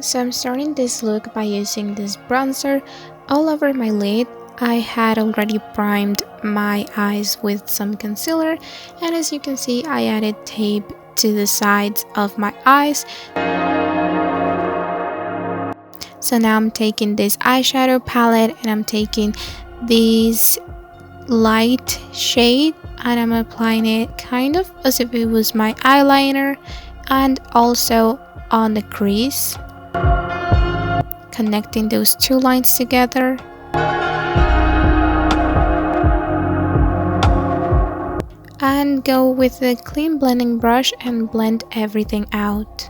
So I'm starting this look by using this bronzer all over my lid. I had already primed my eyes with some concealer, and as you can see, I added tape to the sides of my eyes. So now I'm taking this eyeshadow palette and I'm taking this light shade and I'm applying it kind of as if it was my eyeliner, and also on the crease, connecting those two lines together. And go with a clean blending brush and blend everything out.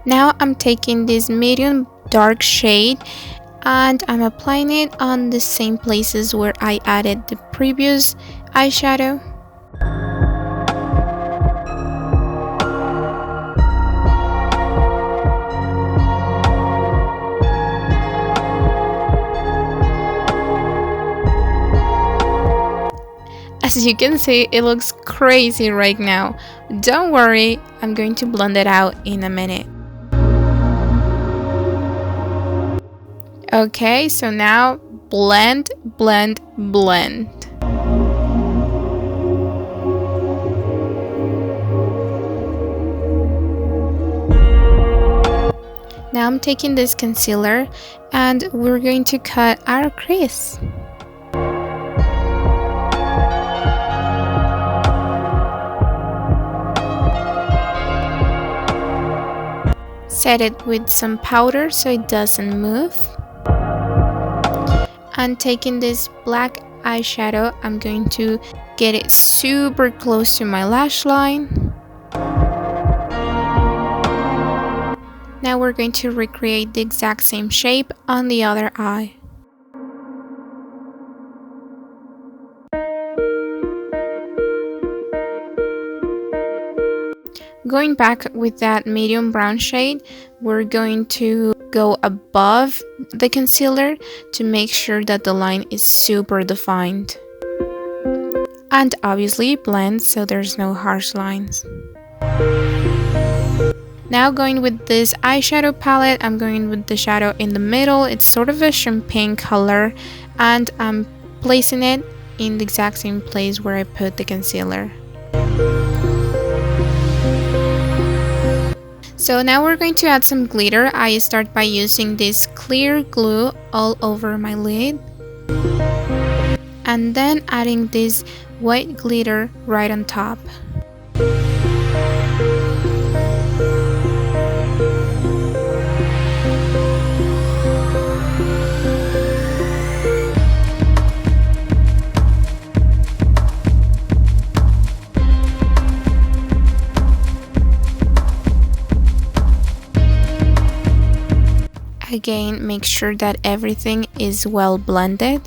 Now I'm taking this medium dark shade and I'm applying it on the same places where I added the previous eyeshadow. As you can see, it looks crazy right now. Don't worry, I'm going to blend it out in a minute. Okay, so now blend, blend, blend. Now I'm taking this concealer and we're going to cut our crease. Set it with some powder so it doesn't move. And taking this black eyeshadow, I'm going to get it super close to my lash line. Now we're going to recreate the exact same shape on the other eye. Going back with that medium brown shade, we're going to go above the concealer to make sure that the line is super defined. And obviously blend so there's no harsh lines. Now going with this eyeshadow palette, I'm going with the shadow in the middle. It's sort of a champagne color and I'm placing it in the exact same place where I put the concealer. So now we're going to add some glitter. I start by using this clear glue all over my lid. And then adding this white glitter right on top. Again, make sure that everything is well blended.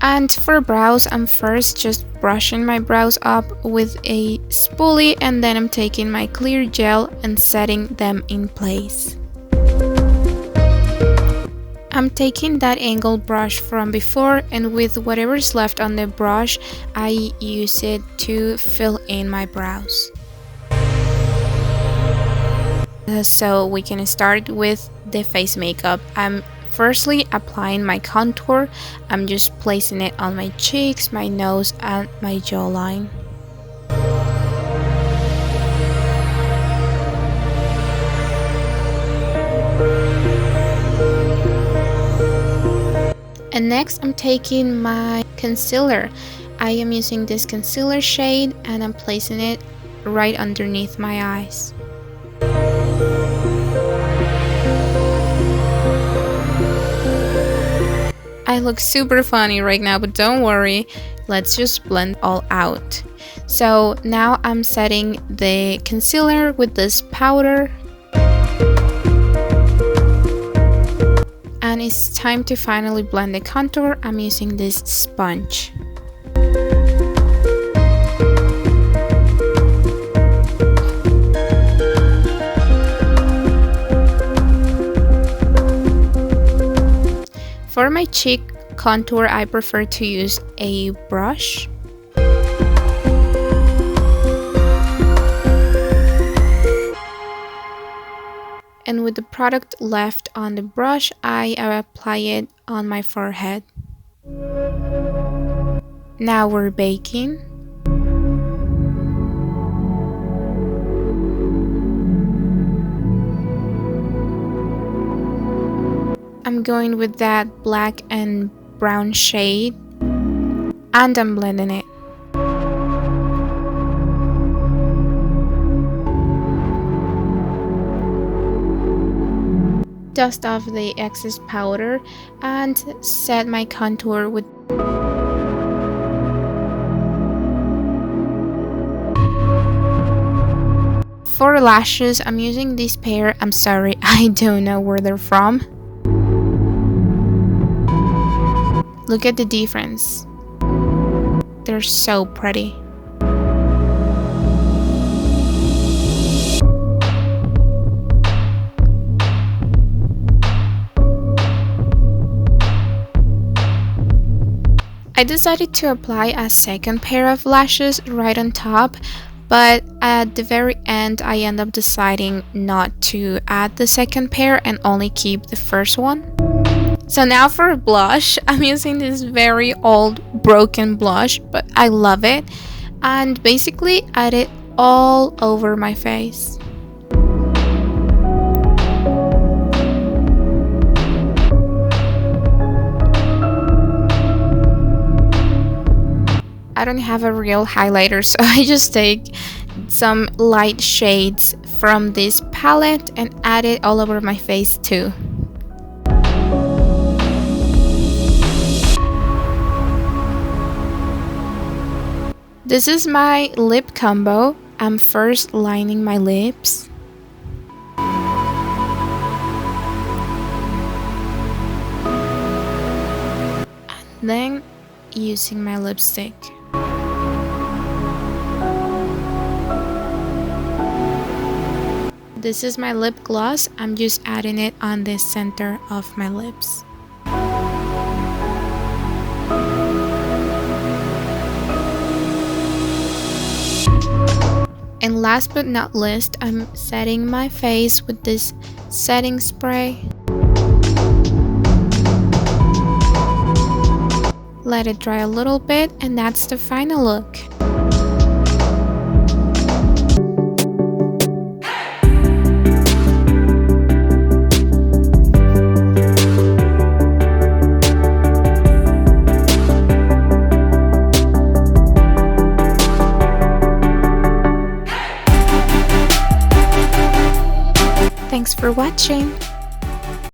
And for brows, I'm first just brushing my brows up with a spoolie, and then I'm taking my clear gel and setting them in place. I'm taking that angled brush from before, and with whatever's left on the brush, I use it to fill in my brows. So we can start with the face makeup. I'm firstly applying my contour. I'm just placing it on my cheeks, my nose, and my jawline. And next I'm taking my concealer. I am using this concealer shade and I'm placing it right underneath my eyes. I look super funny right now, but don't worry, let's just blend all out. So now I'm setting the concealer with this powder. And it's time to finally blend the contour. I'm using this sponge. For my cheek contour, I prefer to use a brush. And with the product left on the brush, I apply it on my forehead. Now we're baking. I'm going with that black and brown shade, and I'm blending it. Dust off the excess powder and set my contour with for lashes. I'm using this pair. I'm sorry, I don't know where they're from. Look at the difference. They're so pretty. I decided to apply a second pair of lashes right on top, but at the very end I end up deciding not to add the second pair and only keep the first one. So now for blush, I'm using this very old broken blush, but I love it, and basically add it all over my face. I don't have a real highlighter, so I just take some light shades from this palette and add it all over my face too. This is my lip combo. I'm first lining my lips. And then using my lipstick. This is my lip gloss. I'm just adding it on the center of my lips. And last but not least, I'm setting my face with this setting spray. Let it dry a little bit, and that's the final look. Thanks for watching.